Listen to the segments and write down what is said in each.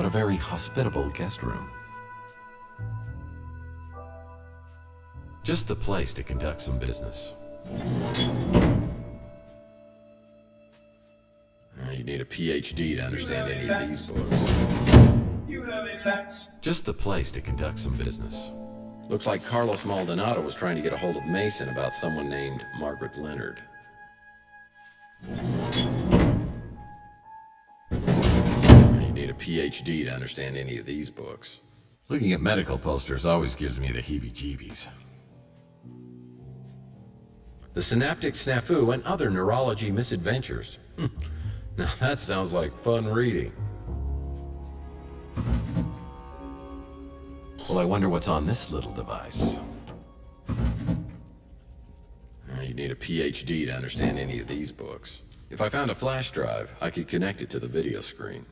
but a very hospitable guest room. Just the place to conduct some business. You need a PhD to understand any of these books. Just the place to conduct some business. Looks like Carlos Maldonado was trying to get a hold of Mason about someone named Margaret Leonard. You need a PhD to understand any of these books. Looking at medical posters always gives me the heebie-jeebies. The Synaptic Snafu and Other Neurology Misadventures. Now that sounds like fun reading. Well, I wonder what's on this little device. You need a PhD to understand any of these books. If I found a flash drive, I could connect it to the video screen.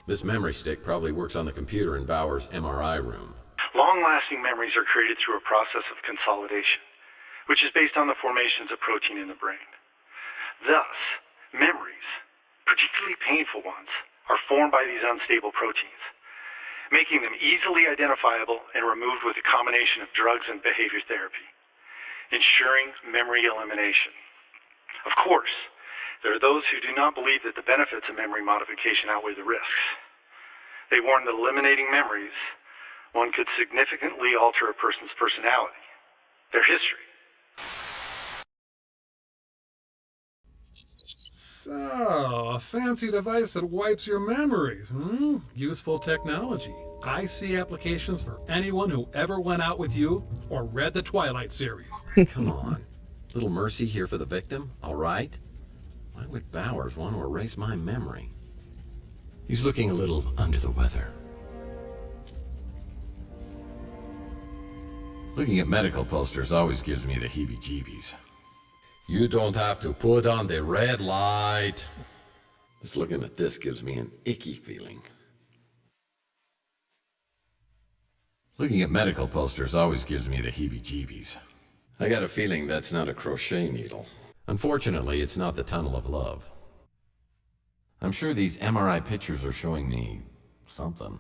This memory stick probably works on the computer in Bauer's MRI room. Long-lasting memories are created through a process of consolidation, which is based on the formations of protein in the brain. Thus, memories, particularly painful ones, are formed by these unstable proteins, making them easily identifiable and removed with a combination of drugs and behavior therapy, ensuring memory elimination. Of course, there are those who do not believe that the benefits of memory modification outweigh the risks. They warn that eliminating memories, one could significantly alter a person's personality, their history. So, a fancy device that wipes your memories, Useful technology. I see applications for anyone who ever went out with you or read the Twilight series. Come on. Little mercy here for the victim, all right? Why would Bowers want to erase my memory? He's looking a little under the weather. Looking at medical posters always gives me the heebie-jeebies. You don't have to put on the red light. Just looking at this gives me an icky feeling. Looking at medical posters always gives me the heebie-jeebies. I got a feeling that's not a crochet needle. Unfortunately, it's not the tunnel of love. I'm sure these MRI pictures are showing me something.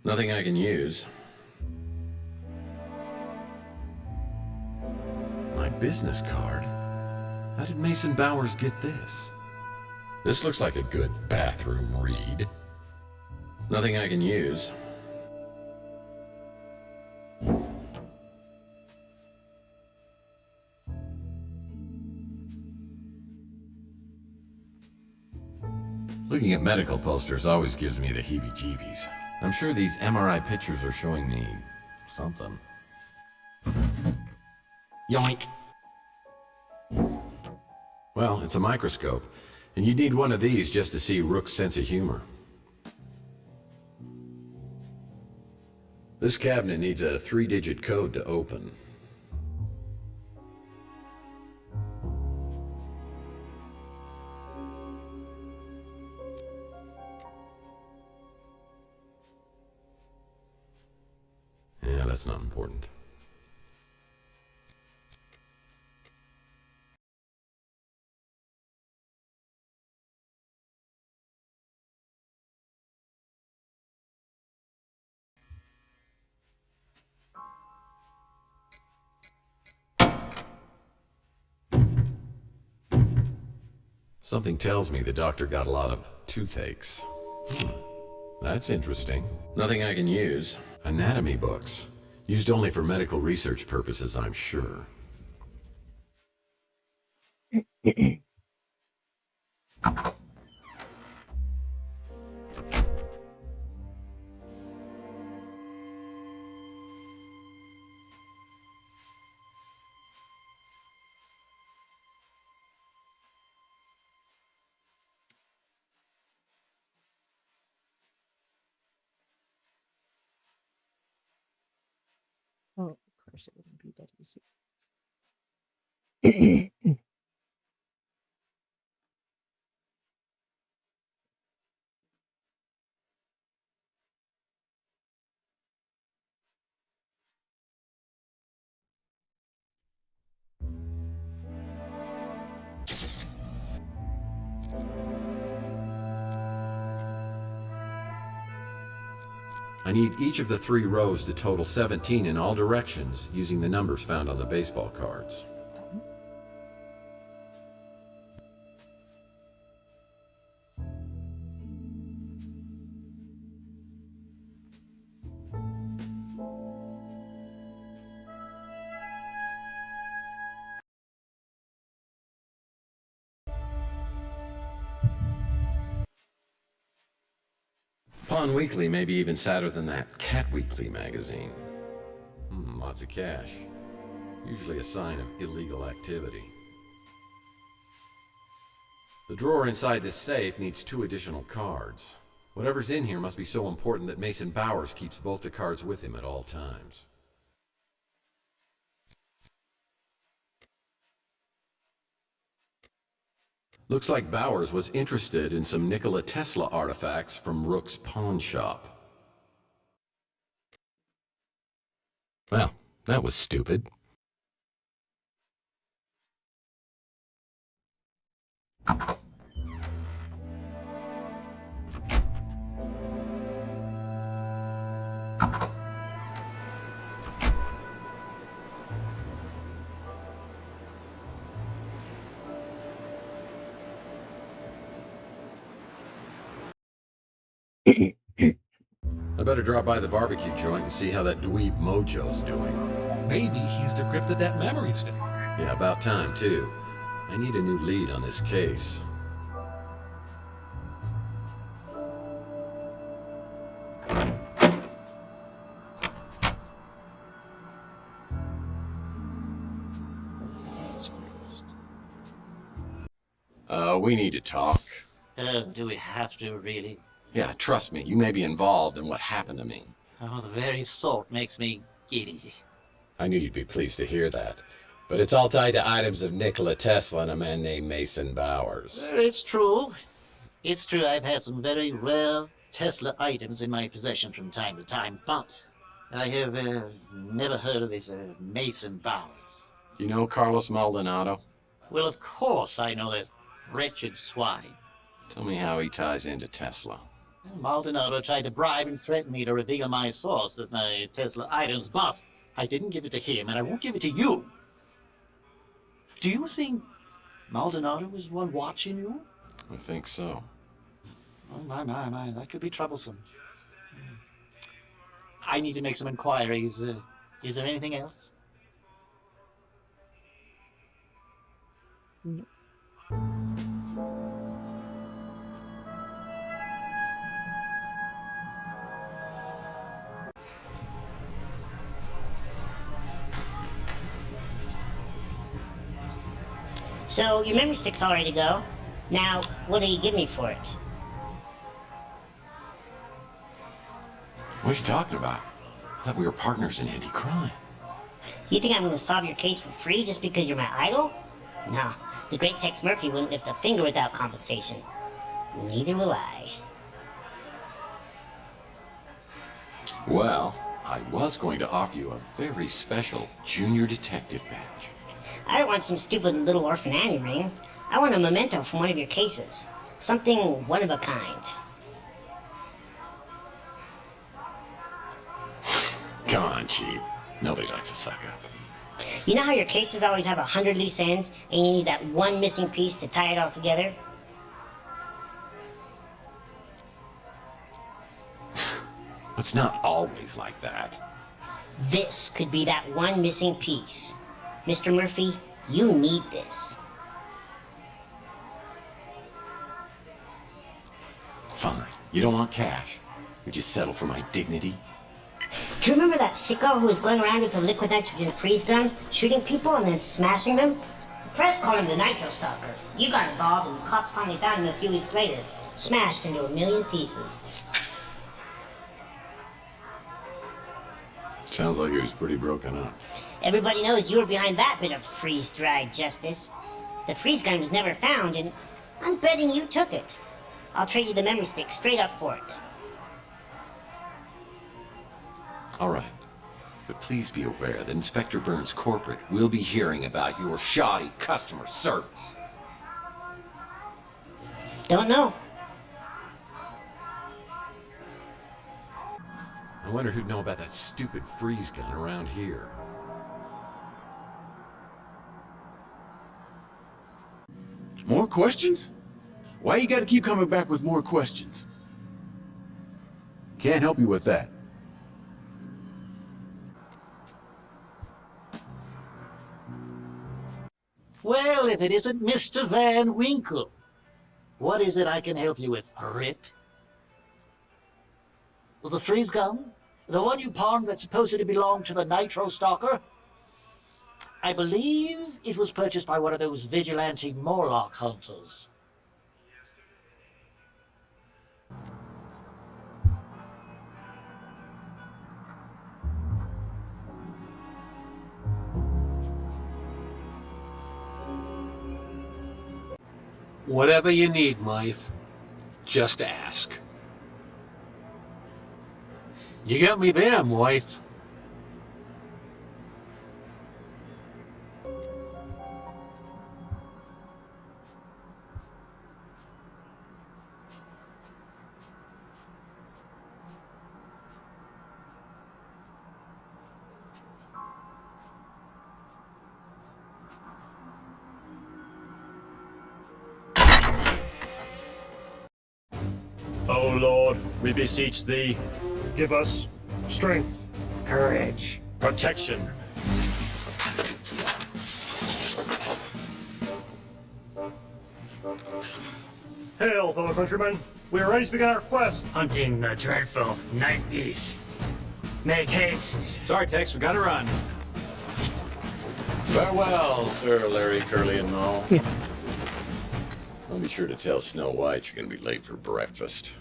Nothing I can use. My business card? How did Mason Bowers get this? This looks like a good bathroom read. Nothing I can use. Looking at medical posters always gives me the heebie-jeebies. I'm sure these MRI pictures are showing me something. Yoink! Well, it's a microscope, and you'd need one of these just to see Rook's sense of humor. This cabinet needs a 3-digit code to open. Yeah, that's not important. Something tells me the doctor got a lot of toothaches. That's interesting. Nothing I can use. Anatomy books. Used only for medical research purposes, I'm sure. Oh, of course, it wouldn't be that easy. I need each of the 3 rows to total 17 in all directions using the numbers found on the baseball cards. Pawn Weekly may be even sadder than that Cat Weekly magazine. Lots of cash. Usually a sign of illegal activity. The drawer inside this safe needs 2 additional cards. Whatever's in here must be so important that Mason Bowers keeps both the cards with him at all times. Looks like Bowers was interested in some Nikola Tesla artifacts from Rook's pawn shop. Well, that was stupid. I better drop by the barbecue joint and see how that dweeb Mojo's doing. Maybe he's decrypted that memory stick. Yeah, about time, too. I need a new lead on this case. We need to talk. Do we have to, really? Yeah, trust me, you may be involved in what happened to me. Oh, the very thought makes me giddy. I knew you'd be pleased to hear that. But it's all tied to items of Nikola Tesla and a man named Mason Bowers. It's true. It's true I've had some very rare Tesla items in my possession from time to time, but I have never heard of this Mason Bowers. You know Carlos Maldonado? Well, of course I know that wretched swine. Tell me how he ties into Tesla. Maldonado tried to bribe and threaten me to reveal my source of my Tesla items, but I didn't give it to him, and I won't give it to you. Do you think Maldonado was the one watching you? I think so. Oh, my, that could be troublesome. I need to make some inquiries. Is there anything else? No. So, your memory stick's all ready to go. Now, what do you give me for it? What are you talking about? I thought we were partners in anti-crime. You think I'm going to solve your case for free just because you're my idol? No, the great Tex Murphy wouldn't lift a finger without compensation. Neither will I. Well, I was going to offer you a very special junior detective badge. I don't want some stupid little orphan Annie ring. I want a memento from one of your cases. Something one of a kind. Come on, Chief. Nobody likes a suck up. You know how your cases always have 100 loose ends, and you need that one missing piece to tie it all together? It's not always like that. This could be that one missing piece. Mr. Murphy, you need this. Fine. You don't want cash. Would you settle for my dignity? Do you remember that sicko who was going around with a liquid nitrogen freeze gun, shooting people and then smashing them? The press called him the Nitro Stalker. You got involved and the cops finally found him a few weeks later, smashed into a million pieces. Sounds like he was pretty broken up. Everybody knows you were behind that bit of freeze-dried justice. The freeze gun was never found, and I'm betting you took it. I'll trade you the memory stick straight up for it. All right. But please be aware that Inspector Burns Corporate will be hearing about your shoddy customer service. Don't know. I wonder who'd know about that stupid freeze gun around here. More questions? Why you gotta keep coming back with more questions? Can't help you with that. Well, if it isn't Mr. Van Winkle, what is it I can help you with, Rip? Well, the freeze gun? The one you pawned that supposedly belonged to the Nitro Stalker? I believe it was purchased by one of those vigilante Morlock hunters. Whatever you need, wife, just ask. You got me there, wife. O Lord, we beseech thee, give us strength, Courage. protection. Hail, fellow countrymen. We are ready to begin our quest. Hunting the dreadful night beast. Make haste. Sorry, Tex, we gotta run. Farewell, Sir Larry, Curly, and Moe. I'll be sure to tell Snow White you're gonna be late for breakfast.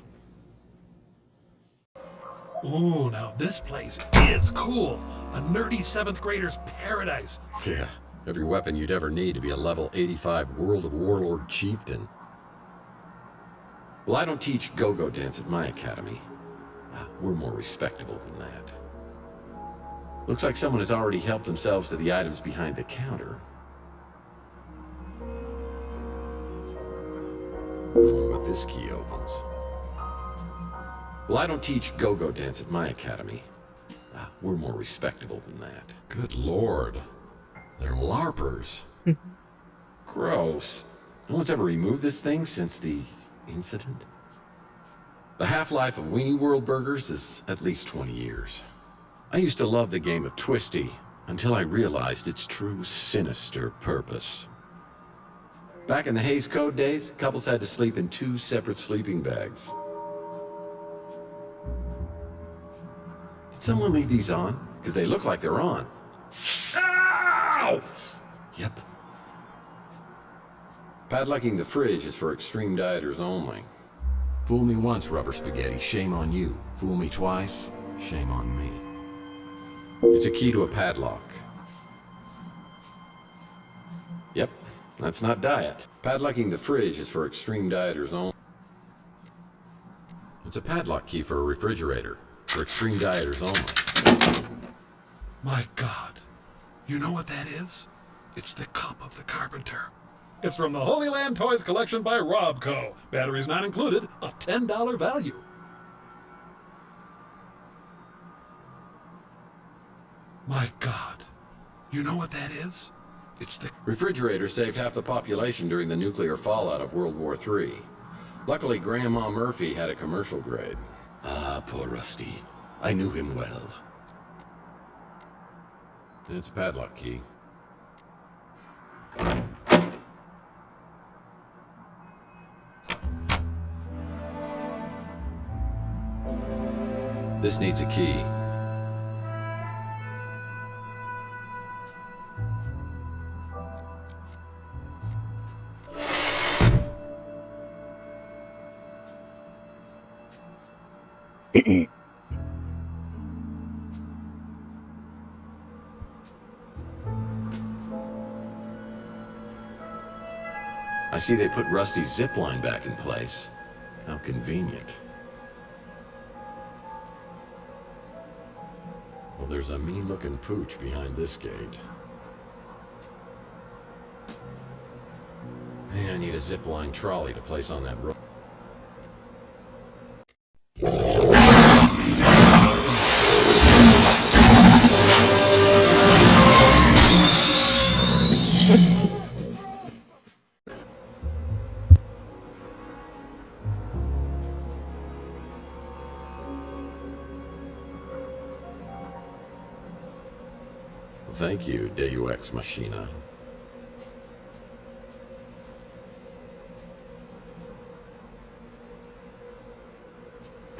Ooh, now this place is cool. A nerdy 7th grader's paradise. Yeah, every weapon you'd ever need to be a level 85 World of Warlord chieftain. Well, I don't teach go-go dance at my academy. We're more respectable than that. Looks like someone has already helped themselves to the items behind the counter. But this key opens. Well, I don't teach go-go dance at my academy. We're more respectable than that. Good Lord. They're LARPers. Gross. No one's ever removed this thing since the incident? The half-life of Weenie World burgers is at least 20 years. I used to love the game of Twisty until I realized its true sinister purpose. Back in the Hays Code days, couples had to sleep in 2 separate sleeping bags. Did someone leave these on? Because they look like they're on. Ow! Yep. Padlocking the fridge is for extreme dieters only. Fool me once, rubber spaghetti, shame on you. Fool me twice, shame on me. It's a key to a padlock. Yep, that's not diet. Padlocking the fridge is for extreme dieters only. It's a padlock key for a refrigerator, for extreme dieters only. My God. You know what that is? It's the Cup of the Carpenter. It's from the Holy Land Toys collection by Robco. Batteries not included, a $10 value. My God. You know what that is? It's the Refrigerator saved half the population during the nuclear fallout of World War III. Luckily, Grandma Murphy had a commercial grade. Ah, poor Rusty. I knew him well. It's a padlock key. This needs a key. I see they put Rusty's zipline back in place. How convenient. Well, there's a mean-looking pooch behind this gate. Hey, I need a zipline trolley to place on that rope. Thank you, Deus Ex Machina.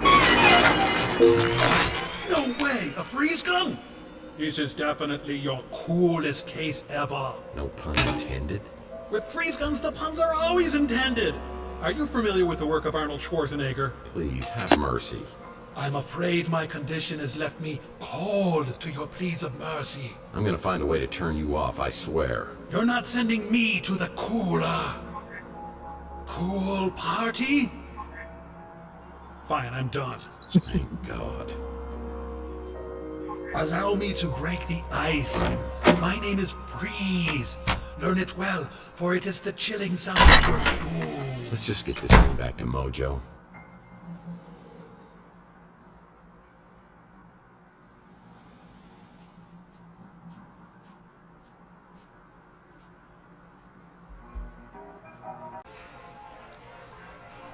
No way! A freeze gun? This is definitely your coolest case ever. No pun intended. With freeze guns, the puns are always intended. Are you familiar with the work of Arnold Schwarzenegger? Please, have mercy. I'm afraid my condition has left me cold to your pleas of mercy. I'm gonna find a way to turn you off, I swear. You're not sending me to the cool party? Fine, I'm done. Thank God. Allow me to break the ice. My name is Freeze. Learn it well, for it is the chilling sound of your doom. Let's just get this thing back to Mojo.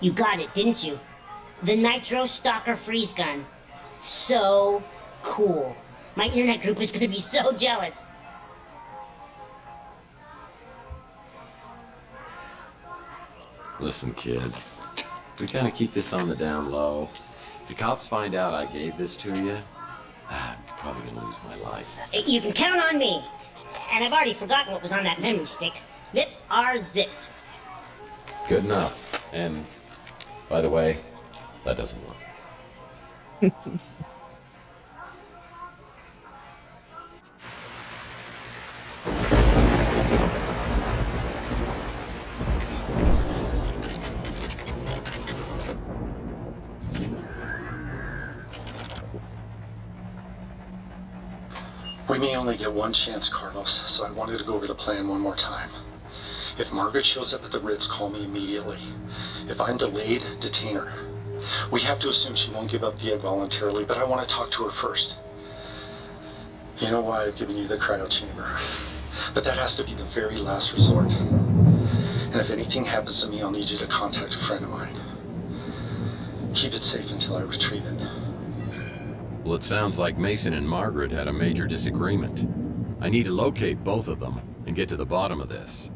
You got it, didn't you? The Nitro Stalker Freeze Gun. So cool. My internet group is gonna be so jealous. Listen, kid. We kind of keep this on the down low. If the cops find out I gave this to you, I'm probably gonna lose my license. You can count on me. And I've already forgotten what was on that memory stick. Lips are zipped. Good enough. And, by the way, that doesn't work. We may only get one chance, Carlos, so I wanted to go over the plan one more time. If Margaret shows up at the Ritz, call me immediately. If I'm delayed, detain her. We have to assume she won't give up the egg voluntarily, but I want to talk to her first. You know why I've given you the cryo chamber, but that has to be the very last resort. And if anything happens to me, I'll need you to contact a friend of mine. Keep it safe until I retrieve it. Well, it sounds like Mason and Margaret had a major disagreement. I need to locate both of them and get to the bottom of this.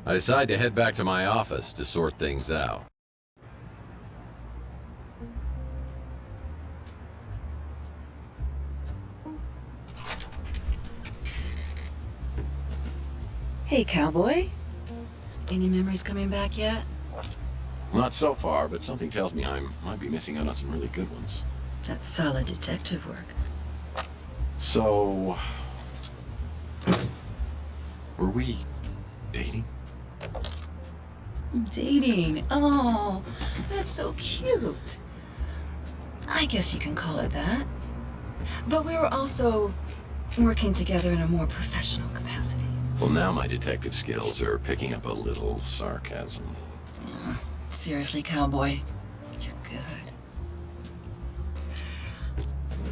I decide to head back to my office to sort things out. Hey, cowboy. Any memories coming back yet? Not so far, but something tells me I might be missing out on some really good ones. That's solid detective work. So... were we dating? Dating? Oh, that's so cute. I guess you can call it that. But we were also working together in a more professional capacity. Well, now my detective skills are picking up a little sarcasm. Seriously, cowboy, you're good.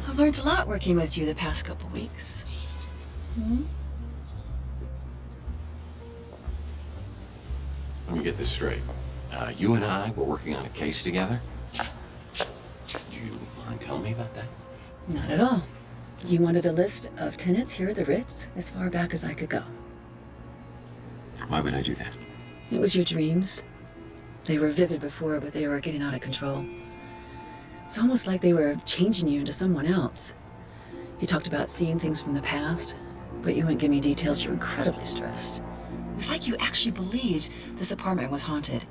I've learned a lot working with you the past couple weeks. Let me get this straight. You and I were working on a case together? Do you mind telling me about that? Not at all. You wanted a list of tenants here at the Ritz as far back as I could go. Why would I do that? It was your dreams. They were vivid before, but they were getting out of control. It's almost like they were changing you into someone else. You talked about seeing things from the past, but you wouldn't give me details. You were incredibly stressed. It was like you actually believed this apartment was haunted.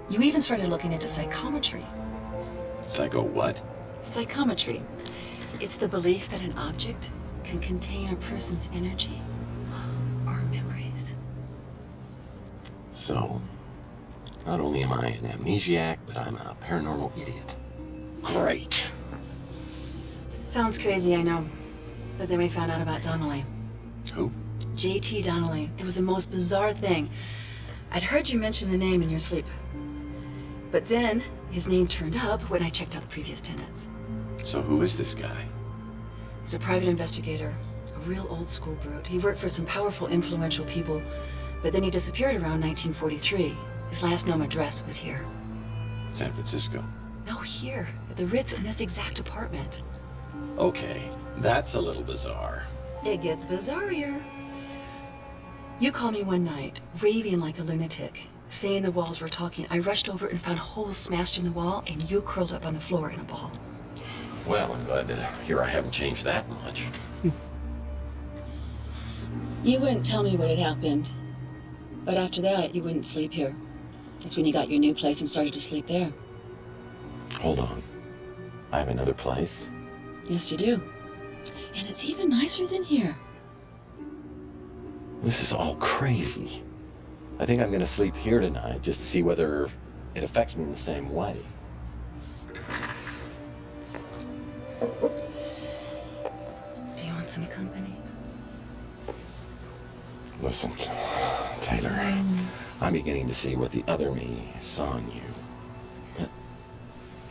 You even started looking into psychometry. Psycho what? Psychometry. It's the belief that an object can contain a person's energy or memories. So, not only am I an amnesiac, but I'm a paranormal idiot. Great. Sounds crazy, I know. But then we found out about Donnelly. Who? J.T. Donnelly. It was the most bizarre thing. I'd heard you mention the name in your sleep. But then, his name turned up when I checked out the previous tenants. So who is this guy? He's a private investigator, a real old school brute. He worked for some powerful, influential people, but then he disappeared around 1943. His last known address was here. San Francisco. No, here, at the Ritz in this exact apartment. Okay, that's a little bizarre. It gets bizarrier. You called me one night, raving like a lunatic, saying the walls were talking. I rushed over and found holes smashed in the wall, and you curled up on the floor in a ball. Well, I'm glad to hear I haven't changed that much. You wouldn't tell me what had happened, but after that, you wouldn't sleep here. That's when you got your new place and started to sleep there. Hold on. I have another place? Yes, you do. And it's even nicer than here. This is all crazy. I think I'm gonna sleep here tonight just to see whether it affects me in the same way. Do you want some company? Listen, Taylor, I'm beginning to see what the other me saw in you. But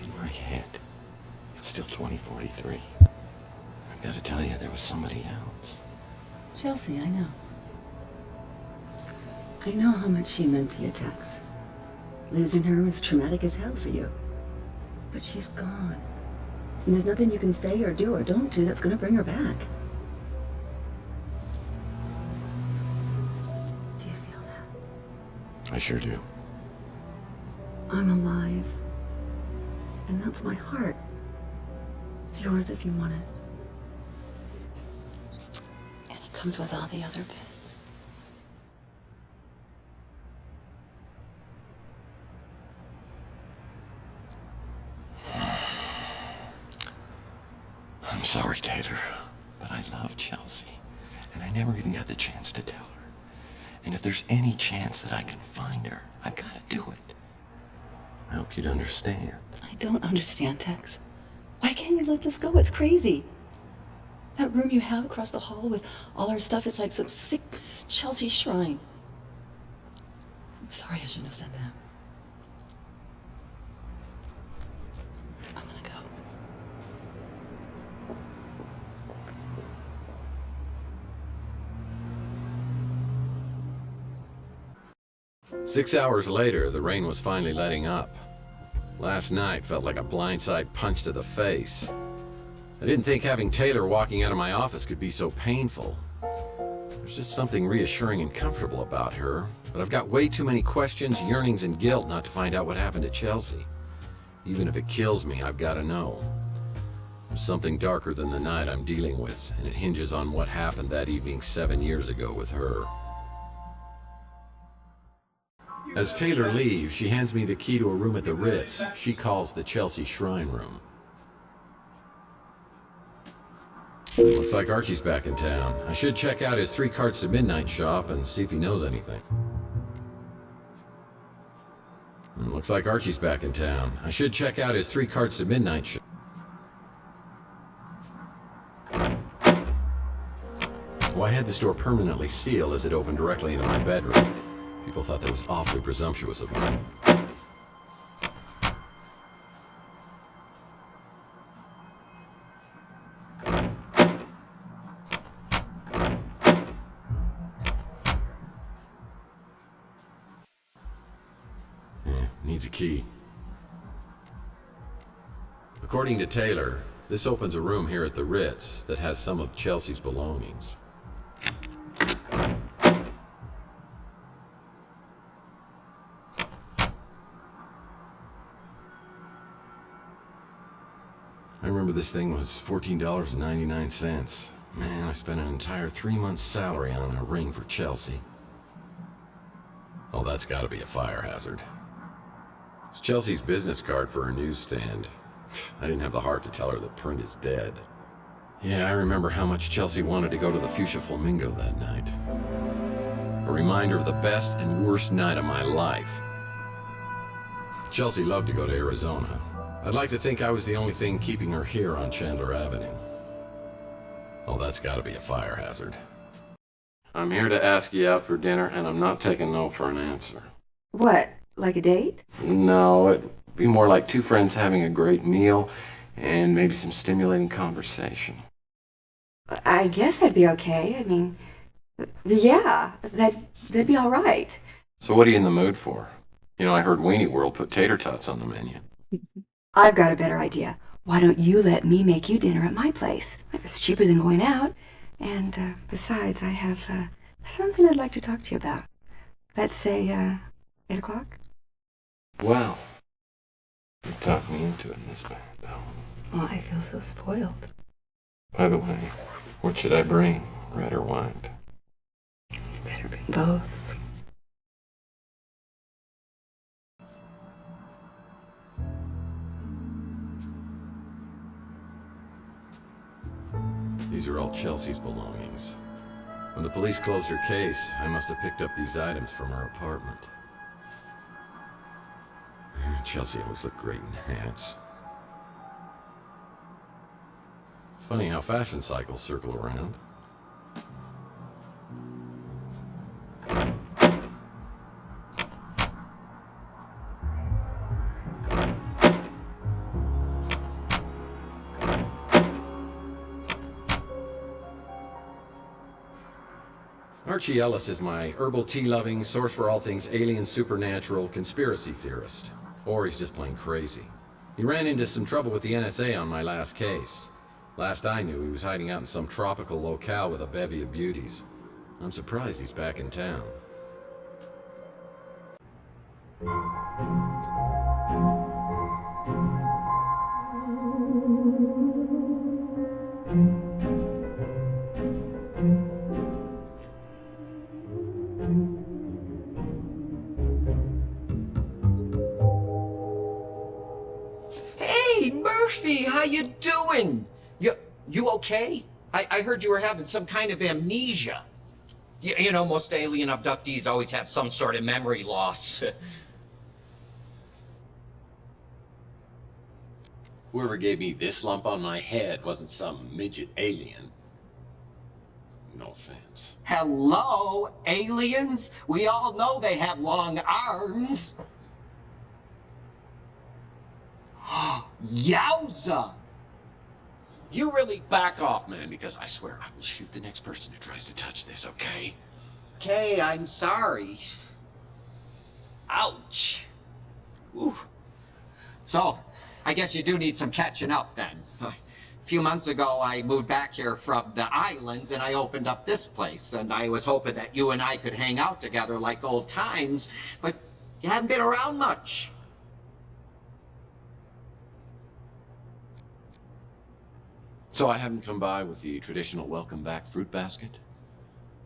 in my head, it's still 2043. I've got to tell you, there was somebody else. Chelsea, I know. I know how much she meant to you, Tex. Losing her was traumatic as hell for you. But she's gone. And there's nothing you can say or do or don't do that's gonna bring her back. Do you feel that? I sure do. I'm alive. And that's my heart. It's yours if you want it. And it comes with all the other bits. I'm sorry, Tater, but I love Chelsea, and I never even got the chance to tell her. And if there's any chance that I can find her, I've got to do it. I hope you'd understand. I don't understand, Tex. Why can't you let this go? It's crazy. That room you have across the hall with all our stuff is like some sick Chelsea shrine. I'm sorry I shouldn't have said that. I'm gonna go. 6 hours later, the rain was finally letting up. Last night felt like a blindside punch to the face. I didn't think having Taylor walking out of my office could be so painful. There's just something reassuring and comfortable about her, but I've got way too many questions, yearnings, and guilt not to find out what happened to Chelsea. Even if it kills me, I've got to know. There's something darker than the night I'm dealing with, and it hinges on what happened that evening 7 years ago with her. As Taylor leaves, she hands me the key to a room at the Ritz she calls the Chelsea Shrine Room. Looks like Archie's back in town. I should check out his 3 Carts to Midnight shop and see if he knows anything. Looks like Archie's back in town. I should check out his 3 Carts to Midnight shop. Well, I had this door permanently sealed as it opened directly into my bedroom. People thought that was awfully presumptuous of me. Needs a key. According to Taylor, this opens a room here at the Ritz that has some of Chelsea's belongings. I remember this thing was $14.99. Man, I spent an entire 3 months' salary on a ring for Chelsea. Oh, that's gotta be a fire hazard. It's Chelsea's business card for her newsstand. I didn't have the heart to tell her the print is dead. Yeah, I remember how much Chelsea wanted to go to the Fuchsia Flamingo that night. A reminder of the best and worst night of my life. Chelsea loved to go to Arizona. I'd like to think I was the only thing keeping her here on Chandler Avenue. Oh, that's gotta be a fire hazard. I'm here to ask you out for dinner, and I'm not taking no for an answer. What, like a date? No, it'd be more like 2 friends having a great meal, and maybe some stimulating conversation. I guess that'd be okay. I mean, yeah, that'd be all right. So what are you in the mood for? You know, I heard Weenie World put tater tots on the menu. I've got a better idea. Why don't you let me make you dinner at my place? It's cheaper than going out, And besides, I have something I'd like to talk to you about. Let's say 8 o'clock? Wow. You talked me into it, Miss Bell. Oh, I feel so spoiled. By the way, what should I bring? Red or white? You better bring both. These are all Chelsea's belongings. When the police closed her case, I must have picked up these items from her apartment. Chelsea always looked great in hats. It's funny how fashion cycles circle around. Archie Ellis is my herbal tea-loving, source for all things alien, supernatural, conspiracy theorist. Or he's just plain crazy. He ran into some trouble with the NSA on my last case. Last I knew, he was hiding out in some tropical locale with a bevy of beauties. I'm surprised he's back in town. Hey, Murphy, how you doing? You okay? I heard you were having some kind of amnesia. You know, most alien abductees always have some sort of memory loss. Whoever gave me this lump on my head wasn't some midget alien. No offense. Hello, aliens? We all know they have long arms. Yowza! You really back off, man, because I swear I will shoot the next person who tries to touch this, okay? Okay, I'm sorry. Ouch. Ooh. So, I guess you do need some catching up then. A few months ago, I moved back here from the islands and I opened up this place, and I was hoping that you and I could hang out together like old times, but you haven't been around much. So I haven't come by with the traditional welcome back fruit basket?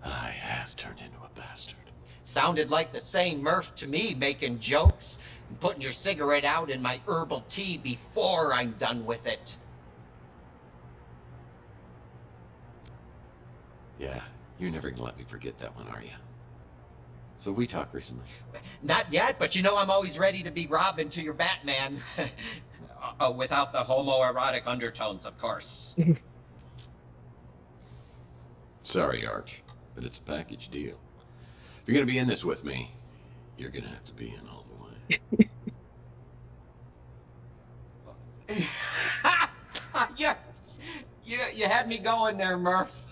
I have turned into a bastard. Sounded like the same Murph to me, making jokes and putting your cigarette out in my herbal tea before I'm done with it. Yeah, you're never gonna let me forget that one, are you? So we talked recently? Not yet, but you know I'm always ready to be Robin to your Batman. Without the homoerotic undertones, of course. Sorry, Arch, but it's a package deal. If you're gonna be in this with me, you're gonna have to be in all the way. You had me going there, Murph.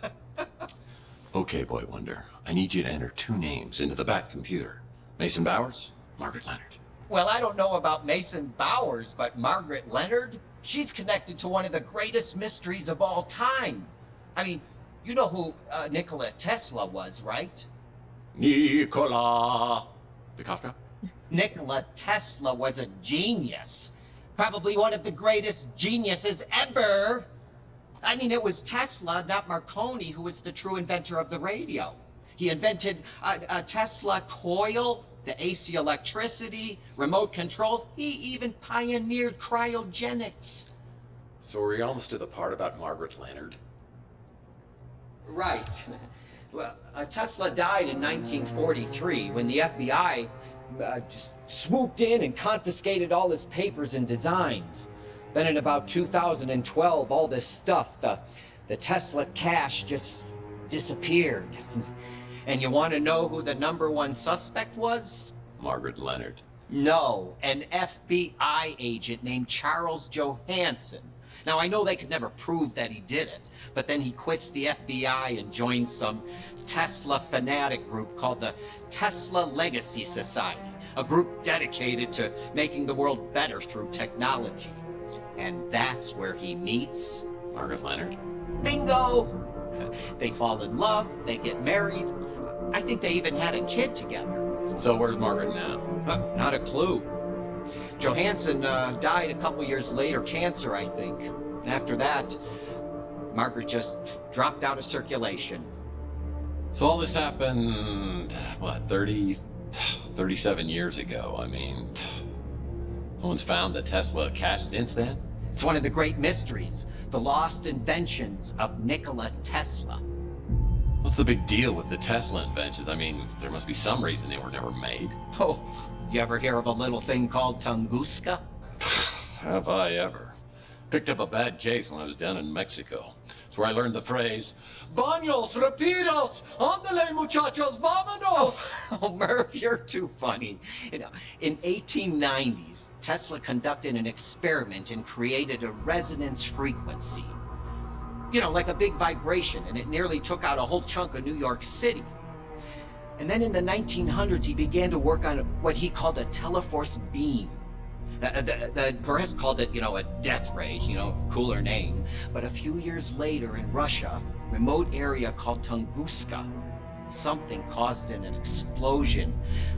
Okay, Boy Wonder, I need you to enter 2 names into the Bat computer. Mason Bowers, Margaret Leonard. Well, I don't know about Mason Bowers, but Margaret Leonard? She's connected to one of the greatest mysteries of all time. I mean, you know who Nikola Tesla was, right? Nikola! The cough drop? Nikola Tesla was a genius. Probably one of the greatest geniuses ever. I mean, it was Tesla, not Marconi, who was the true inventor of the radio. He invented a Tesla coil, the AC electricity, remote control. He even pioneered cryogenics. So are we almost to the part about Margaret Leonard? Right. Well, Tesla died in 1943 when the FBI just swooped in and confiscated all his papers and designs. Then in about 2012, all this stuff, the Tesla cash just disappeared. And you want to know who the #1 suspect was? Margaret Leonard. No, an FBI agent named Charles Johansson. Now, I know they could never prove that he did it, but then he quits the FBI and joins some Tesla fanatic group called the Tesla Legacy Society, a group dedicated to making the world better through technology. And that's where he meets... Margaret Leonard? Bingo! They fall in love, they get married. I think they even had a kid together. So where's Margaret now? Not a clue. Johansson died a couple years later, cancer, I think. After that, Margaret just dropped out of circulation. So all this happened, what, 37 years ago? I mean, no one's found the Tesla cache since then? It's one of the great mysteries, the lost inventions of Nikola Tesla. What's the big deal with the Tesla inventions? I mean, there must be some reason they were never made. Oh, you ever hear of a little thing called Tunguska? Have I ever? Picked up a bad case when I was down in Mexico. It's where I learned the phrase, Baños, rapidos, ándale muchachos, vámonos! Oh, Murph, you're too funny. You know, in 1890s, Tesla conducted an experiment and created a resonance frequency. You know, like a big vibration, and it nearly took out a whole chunk of New York City. And then in the 1900s, he began to work on what he called a teleforce beam. The press called it, a death ray, cooler name. But a few years later in Russia, remote area called Tunguska, something caused an explosion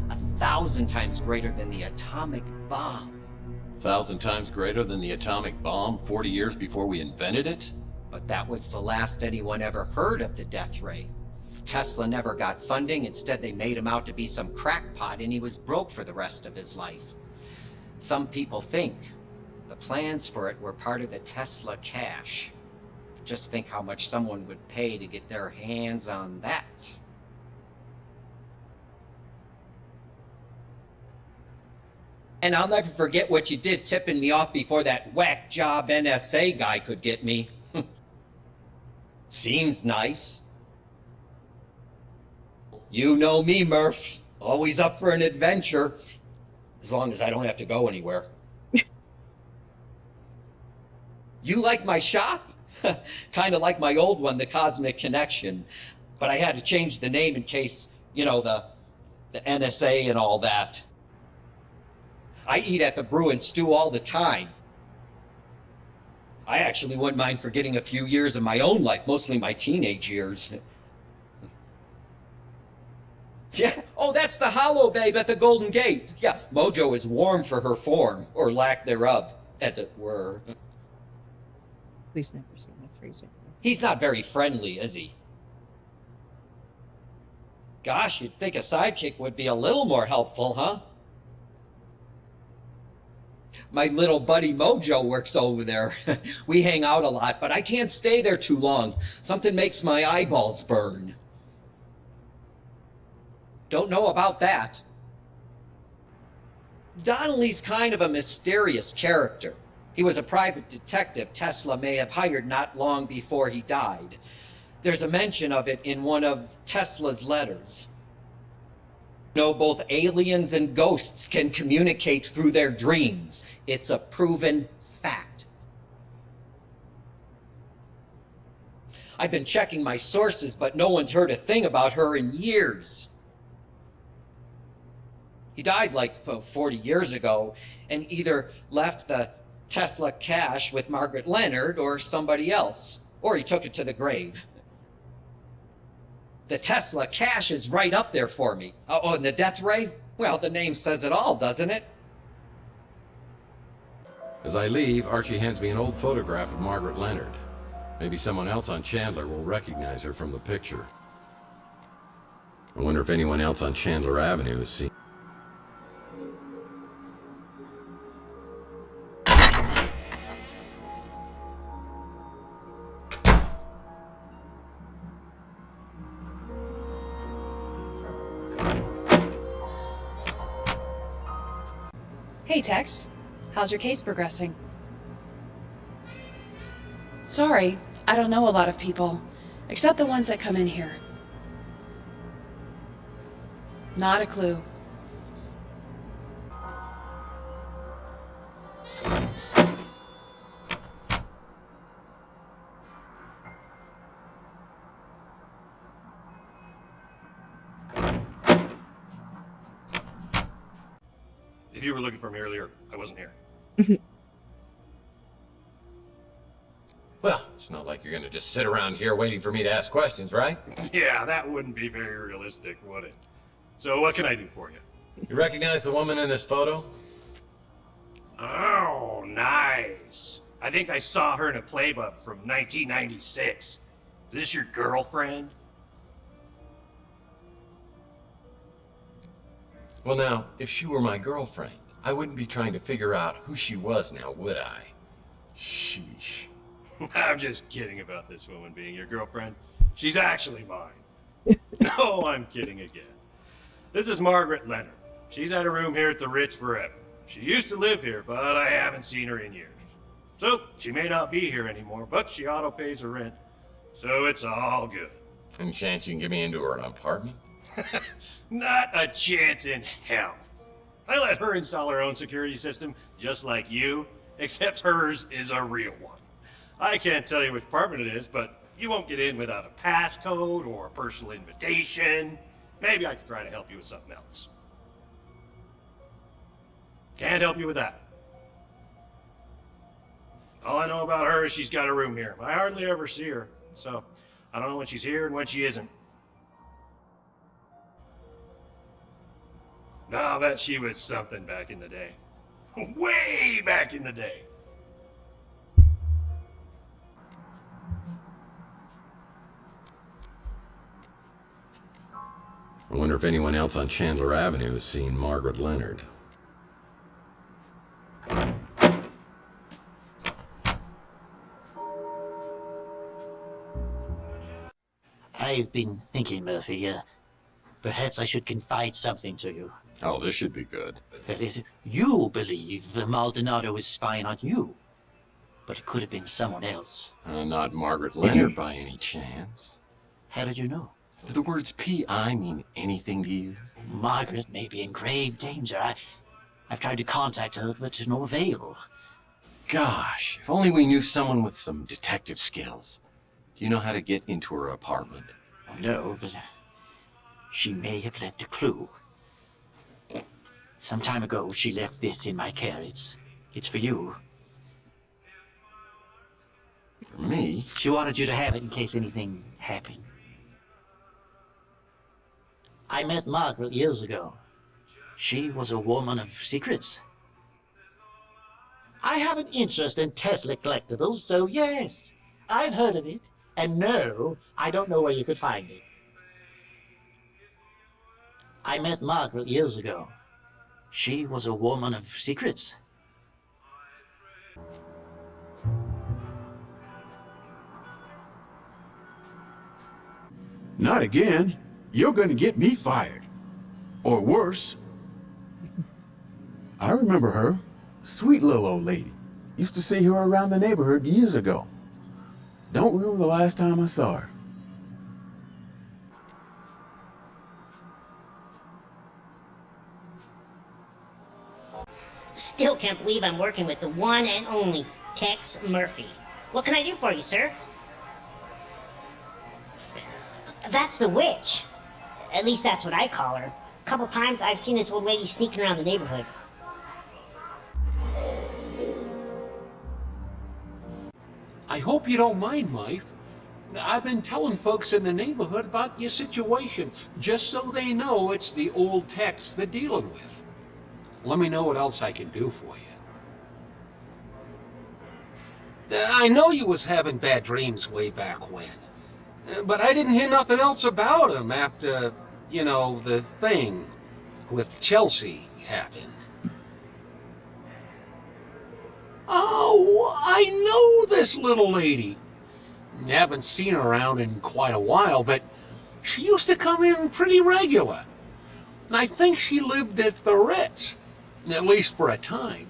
1,000 times greater than the atomic bomb. 1,000 times greater than the atomic bomb 40 years before we invented it? But that was the last anyone ever heard of the death ray. Tesla never got funding. Instead, they made him out to be some crackpot, and he was broke for the rest of his life. Some people think the plans for it were part of the Tesla cache. Just think how much someone would pay to get their hands on that. And I'll never forget what you did tipping me off before that whack job NSA guy could get me. Seems nice. You know me, Murph. Always up for an adventure. As long as I don't have to go anywhere. You like my shop? Kind of like my old one, the Cosmic Connection. But I had to change the name in case, the NSA and all that. I eat at the Brew and Stew all the time. I actually wouldn't mind forgetting a few years of my own life, mostly my teenage years. Yeah, oh, that's the Hollow Babe at the Golden Gate. Yeah, Mojo is warm for her form, or lack thereof, as it were. Please never say that phrase again. He's not very friendly, is he? Gosh, you'd think a sidekick would be a little more helpful, huh? My little buddy Mojo works over there. We hang out a lot, but I can't stay there too long. Something makes my eyeballs burn. Don't know about that. Donnelly's kind of a mysterious character. He was a private detective Tesla may have hired not long before he died. There's a mention of it in one of Tesla's letters. Both aliens and ghosts can communicate through their dreams. It's a proven fact. I've been checking my sources, but no one's heard a thing about her in years. He died like 40 years ago and either left the Tesla cache with Margaret Leonard or somebody else, or he took it to the grave. The Tesla cache is right up there for me. Oh, and the death ray? Well, the name says it all, doesn't it? As I leave, Archie hands me an old photograph of Margaret Leonard. Maybe someone else on Chandler will recognize her from the picture. I wonder if anyone else on Chandler Avenue has seen. Hey, Tex. How's your case progressing? Sorry, I don't know a lot of people, except the ones that come in here. Not a clue. If you were looking for me earlier, I wasn't here. Well, it's not like you're gonna just sit around here waiting for me to ask questions, right? Yeah, that wouldn't be very realistic, would it? So what can I do for you? You recognize the woman in this photo? Oh, nice. I think I saw her in a playbook from 1996. Is this your girlfriend? Well now, if she were my girlfriend, I wouldn't be trying to figure out who she was now, would I? Sheesh. I'm just kidding about this woman being your girlfriend. She's actually mine. No, I'm kidding again. This is Margaret Leonard. She's had a room here at the Ritz forever. She used to live here, but I haven't seen her in years. So, she may not be here anymore, but she auto-pays her rent. So it's all good. Any chance you can get me into her apartment? Not a chance in hell. I let her install her own security system, just like you, except hers is a real one. I can't tell you which apartment it is, but you won't get in without a passcode or a personal invitation. Maybe I could try to help you with something else. Can't help you with that. All I know about her is she's got a room here. I hardly ever see her, so I don't know when she's here and when she isn't. I'll bet she was something back in the day. Way back in the day. I wonder if anyone else on Chandler Avenue has seen Margaret Leonard. I've been thinking, Murphy, perhaps I should confide something to you. Oh, this should be good. That is, you believe Maldonado is spying on you, but it could have been someone else. Not Margaret Leonard by any chance. How did you know? Do the words P.I. mean anything to you? Margaret may be in grave danger. I've tried to contact her, but to no avail. Gosh, if only we knew someone with some detective skills. Do you know how to get into her apartment? No, but she may have left a clue. Some time ago, she left this in my care. It's for you. For me? She wanted you to have it in case anything happened. I met Margaret years ago. She was a woman of secrets. I have an interest in Tesla collectibles, so yes, I've heard of it. And no, I don't know where you could find it. I met Margaret years ago. She was a woman of secrets. Not again. You're gonna get me fired. Or worse. I remember her. Sweet little old lady. Used to see her around the neighborhood years ago. Don't remember the last time I saw her. Still can't believe I'm working with the one and only Tex Murphy. What can I do for you, sir? That's the witch. At least that's what I call her. A couple times I've seen this old lady sneaking around the neighborhood. I hope you don't mind, Mike. I've been telling folks in the neighborhood about your situation, just so they know it's the old Tex they're dealing with. Let me know what else I can do for you. I know you was having bad dreams way back when, but I didn't hear nothing else about him after, you know, the thing with Chelsea happened. Oh, I know this little lady. Haven't seen her around in quite a while, but she used to come in pretty regular. I think she lived at the Ritz, at least for a time.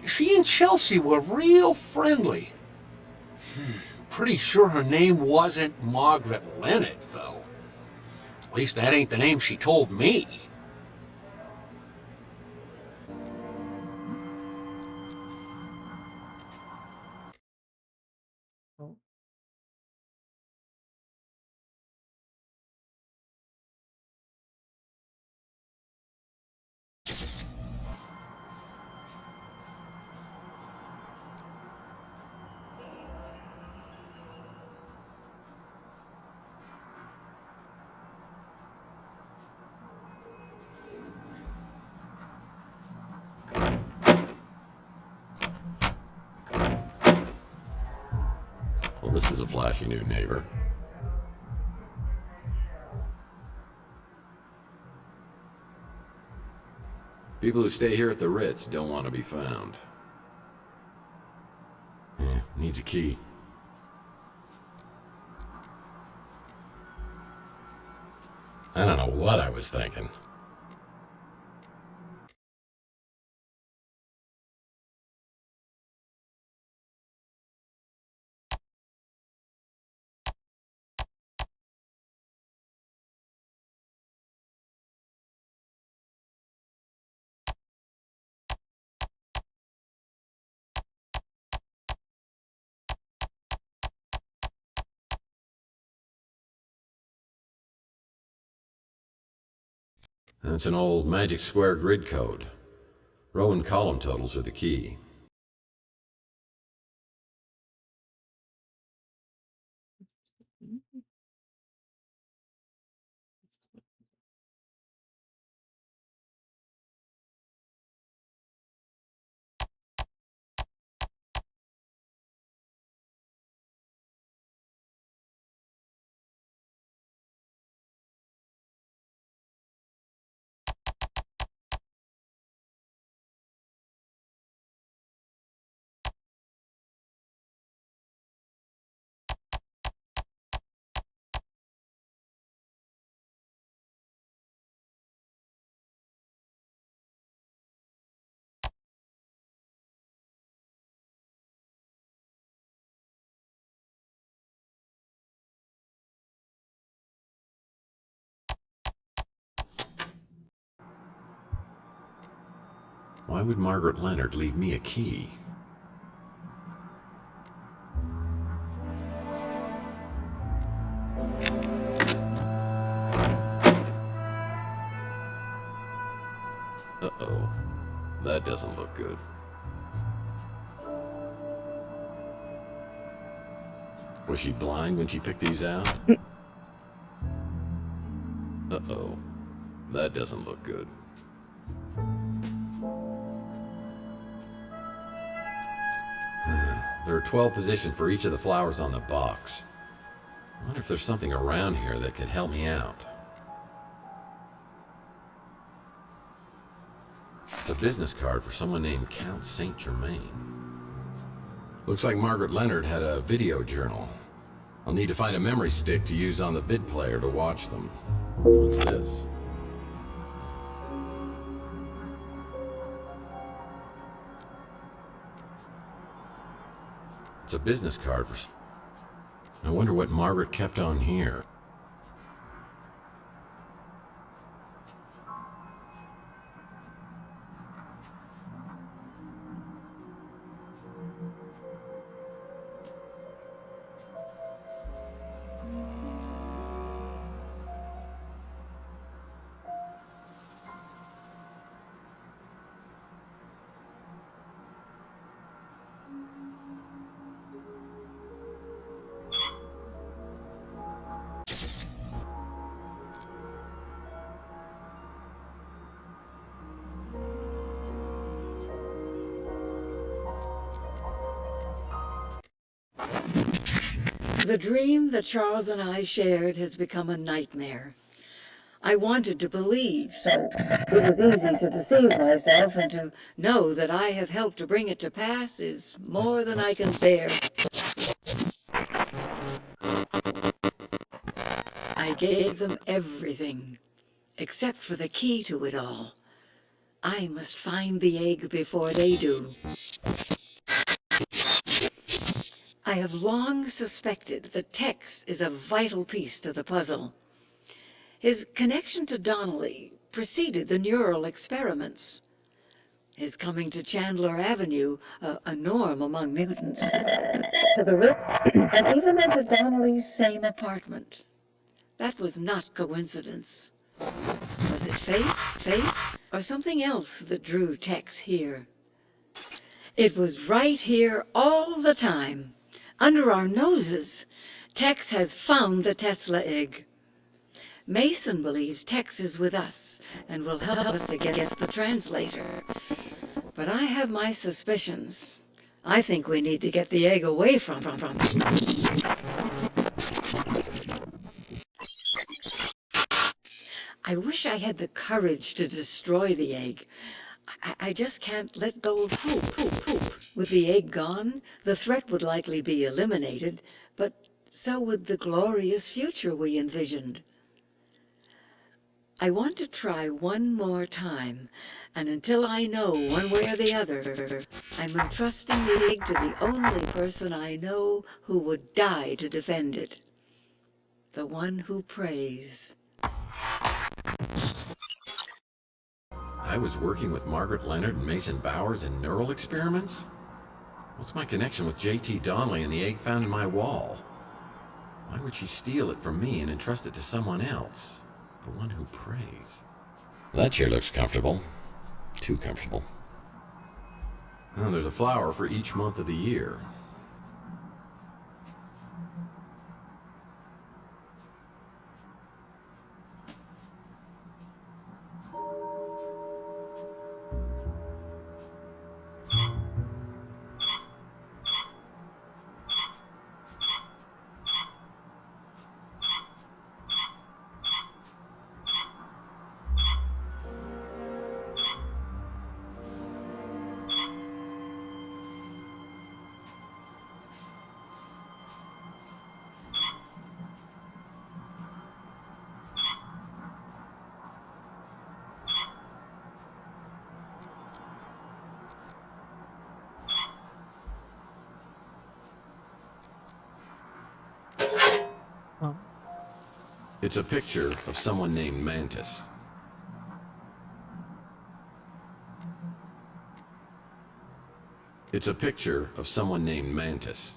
She and Chelsea were real friendly. Pretty sure her name wasn't Margaret Leonard, though. At least that ain't the name she told me. Well, this is a flashy new neighbor. People who stay here at the Ritz don't want to be found. Needs a key. I don't know what I was thinking. That's an old magic square grid code. Row and column totals are the key. Why would Margaret Leonard leave me a key? Uh-oh. That doesn't look good. Was she blind when she picked these out? Uh-oh. That doesn't look good. There are 12 positioned for each of the flowers on the box. I wonder if there's something around here that could help me out. It's a business card for someone named Count Saint Germain. Looks like Margaret Leonard had a video journal. I'll need to find a memory stick to use on the vid player to watch them. What's this? It's a business card for... I wonder what Margaret kept on here. The dream that Charles and I shared has become a nightmare. I wanted to believe, so it was easy to deceive myself, and to know that I have helped to bring it to pass is more than I can bear. I gave them everything, except for the key to it all. I must find the egg before they do. I have long suspected that Tex is a vital piece to the puzzle. His connection to Donnelly preceded the neural experiments. His coming to Chandler Avenue, a norm among mutants, to the Ritz, and even into Donnelly's same apartment. That was not coincidence. Was it fate, or something else that drew Tex here? It was right here all the time. Under our noses, Tex has found the Tesla egg. Mason believes Tex is with us and will help us against the translator. But I have my suspicions. I think we need to get the egg away from. I wish I had the courage to destroy the egg. I just can't let go of hope. With the egg gone, the threat would likely be eliminated, but so would the glorious future we envisioned. I want to try one more time, and until I know one way or the other, I'm entrusting the egg to the only person I know who would die to defend it. The one who prays. I was working with Margaret Leonard and Mason Bowers in neural experiments? What's my connection with J.T. Donnelly and the egg found in my wall? Why would she steal it from me and entrust it to someone else? The one who prays. That chair looks comfortable. Too comfortable. Oh, there's a flower for each month of the year. It's a picture of someone named Mantis. It's a picture of someone named Mantis.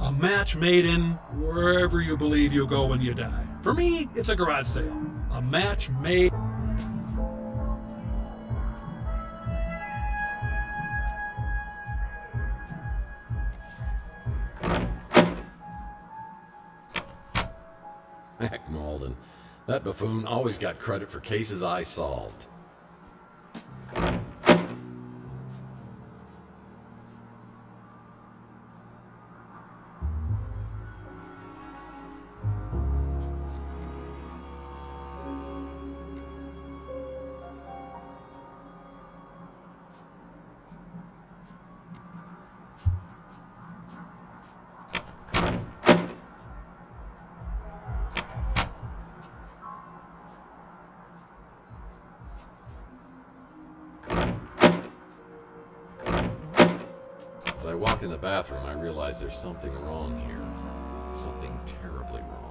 A match made in wherever you believe you'll go when you die. For me, it's a garage sale. A match made... Heck, Malden. That buffoon always got credit for cases I solved. As I walk in the bathroom, I realize there's something wrong here. Something terribly wrong.